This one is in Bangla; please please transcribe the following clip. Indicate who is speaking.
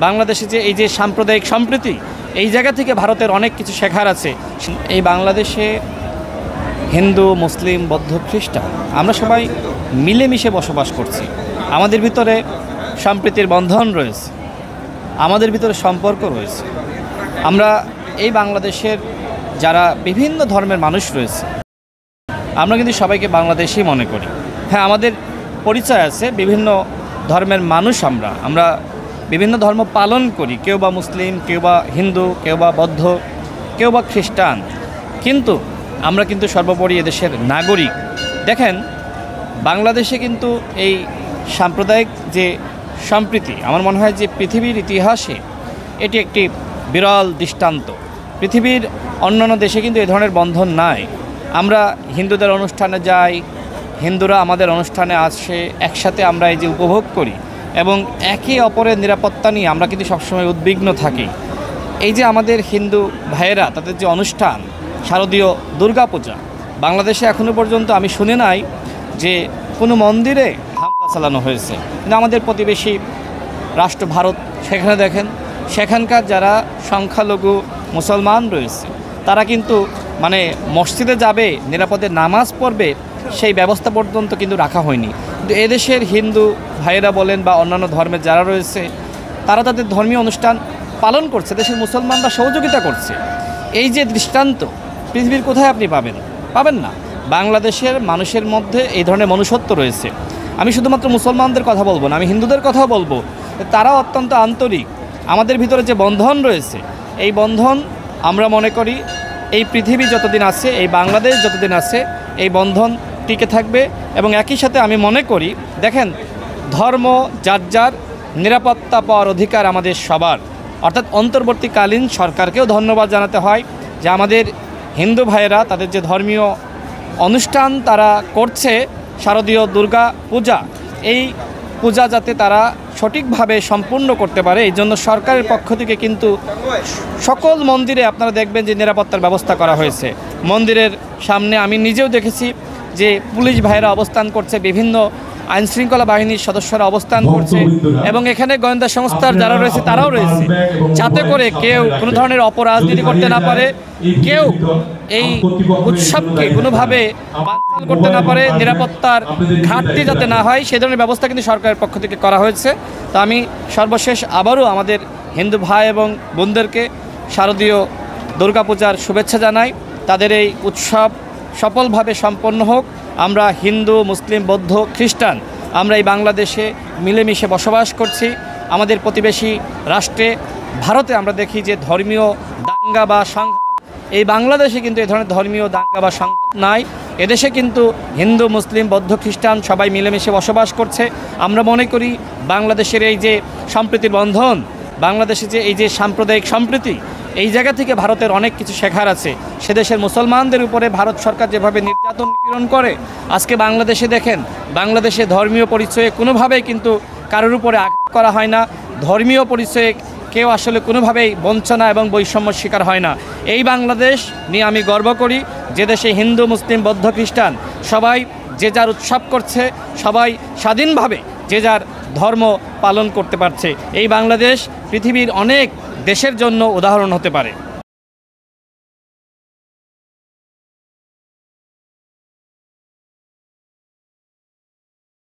Speaker 1: বাংলাদেশে যে এই যে সাম্প্রদায়িক সম্প্রীতি, এই জায়গা থেকে ভারতের অনেক কিছু শেখার আছে। এই বাংলাদেশে হিন্দু, মুসলিম, বৌদ্ধ, খ্রিস্টান আমরা সবাই মিলেমিশে বসবাস করছি। আমাদের ভিতরে সম্প্রীতির বন্ধন রয়েছে, আমাদের ভিতরে সম্পর্ক রয়েছে। আমরা এই বাংলাদেশের যারা বিভিন্ন ধর্মের মানুষ রয়েছে, আমরা কিন্তু সবাইকে বাংলাদেশি মনে করি। হ্যাঁ, আমাদের পরিচয় আছে, বিভিন্ন ধর্মের মানুষ আমরা বিভিন্ন ধর্ম পালন করি, কেউ বা মুসলিম, কেউ বা হিন্দু, কেউ বা বৌদ্ধ, কেউ বা খ্রিস্টান, কিন্তু আমরা কিন্তু সর্বোপরি এদেশের নাগরিক। দেখেন, বাংলাদেশে কিন্তু এই সাম্প্রদায়িক যে সম্প্রীতি, আমার মনে হয় যে পৃথিবীর ইতিহাসে এটি একটি বিরল দৃষ্টান্ত। পৃথিবীর অন্যান্য দেশে কিন্তু এই ধরনের বন্ধন নাই। আমরা হিন্দুদের অনুষ্ঠানে যাই, হিন্দুরা আমাদের অনুষ্ঠানে আসে, একসাথে আমরা এই যে উপভোগ করি এবং একে অপরের নিরাপত্তা নিয়ে আমরা কিন্তু সবসময় উদ্বিগ্ন থাকি। এই যে আমাদের হিন্দু ভাইয়েরা তাদের যে অনুষ্ঠান শারদীয় দুর্গাপূজা, বাংলাদেশে এখনও পর্যন্ত আমি শুনে নাই যে কোনো মন্দিরে হামলা চালানো হয়েছে। কিন্তু আমাদের প্রতিবেশী রাষ্ট্র ভারত, সেখানে দেখেন সেখানকার যারা সংখ্যালঘু মুসলমান রয়েছে তারা কিন্তু মসজিদে যাবে, নিরাপদে নামাজ পড়বে, সেই ব্যবস্থা পর্যন্ত কিন্তু রাখা হয়নি। কিন্তু এদেশের হিন্দু ভাইয়েরা বলেন বা অন্যান্য ধর্মের যারা রয়েছে তারা তাদের ধর্মীয় অনুষ্ঠান পালন করছে, দেশের মুসলমানরা সহযোগিতা করছে। এই যে দৃষ্টান্ত পৃথিবীর কোথায় আপনি পাবেন না। বাংলাদেশের মানুষের মধ্যে এই ধরনের মনুষ্যত্ব রয়েছে। আমি শুধুমাত্র মুসলমানদের কথা বলবো না, আমি হিন্দুদের কথাও বলবো। তারাও অত্যন্ত আন্তরিক। আমাদের ভিতরে যে বন্ধন রয়েছে, এই বন্ধন আমরা মনে করি এই পৃথিবী যতদিন আছে, এই বাংলাদেশ যতদিন আছে, এই বন্ধন টিকে থাকবে। এবং একই সাথে আমি মনে করি, দেখেন, ধর্ম যার যার, নিরাপত্তা পাওয়ার অধিকার আমাদের সবার। অর্থাৎ অন্তর্বর্তীকালীন সরকারকেও ধন্যবাদ জানাতে হয় যে আমাদের হিন্দু ভাইয়েরা তাদের যে ধর্মীয় অনুষ্ঠান তারা করছে, শারদীয় দুর্গা পূজা, এই পূজা যাতে তারা সঠিকভাবে সম্পূর্ণ করতে পারে, এই জন্য সরকারের পক্ষ থেকে কিন্তু সকল মন্দিরে আপনারা দেখবেন যে নিরাপত্তার ব্যবস্থা করা হয়েছে। মন্দিরের সামনে আমি নিজেও দেখেছি যে পুলিশ ভাইয়েরা অবস্থান করছে, বিভিন্ন আইনশৃঙ্খলা বাহিনীর সদস্যরা অবস্থান করছে এবং এখানে গোয়েন্দা সংস্থার যারা রয়েছে তারাও রয়েছে, যাতে করে কেউ কোনো ধরনের অপরাজনীতি করতে না পারে, কেউ এই উৎসবকে কোনোভাবে বানচাল করতে না পারে, নিরাপত্তার ঘাটতি যাতে না হয়, সে ধরনের ব্যবস্থা কিন্তু সরকারের পক্ষ থেকে করা হয়েছে। তো আমি সর্বশেষ আবারও আমাদের হিন্দু ভাই এবং বোনদেরকে শারদীয় দুর্গাপূজার শুভেচ্ছা জানাই। তাদের এই উৎসব সফলভাবে সম্পন্ন হোক। আমরা হিন্দু, মুসলিম, বৌদ্ধ, খ্রিস্টান আমরা এই বাংলাদেশে মিলেমিশে বসবাস করছি। আমাদের প্রতিবেশী রাষ্ট্রে ভারতে আমরা দেখি যে ধর্মীয় দাঙ্গা বা সংঘাত, এই বাংলাদেশে কিন্তু এই ধরনের ধর্মীয় দাঙ্গা বা সংঘাত নাই। এদেশে কিন্তু হিন্দু, মুসলিম, বৌদ্ধ, খ্রিস্টান সবাই মিলেমিশে বসবাস করছে। আমরা মনে করি বাংলাদেশের এই যে সম্প্রীতির বন্ধন, বাংলাদেশে যে এই যে সাম্প্রদায়িক সম্প্রীতি, এই জায়গা থেকে ভারতের অনেক কিছু শেখার আছে। সে দেশের মুসলমানদের উপরে ভারত সরকার যেভাবে নির্যাতন নিপীড়ন করে, আজকে বাংলাদেশে দেখেন, বাংলাদেশে ধর্মীয় পরিচয়ে কোনোভাবেই কিন্তু কারোর উপরে আঘাত করা হয় না। ধর্মীয় পরিচয়ে কেউ আসলে কোনোভাবেই বঞ্চনা এবং বৈষম্য শিকার হয় না। এই বাংলাদেশ নিয়ে আমি গর্ব করি, যে দেশে হিন্দু, মুসলিম, বৌদ্ধ, খ্রিস্টান সবাই যে যার উৎসব করছে, সবাই স্বাধীনভাবে যে যার ধর্ম পালন করতে পারছে। এই বাংলাদেশ পৃথিবীর অনেক দেশের জন্য উদাহরণ হতে পারে।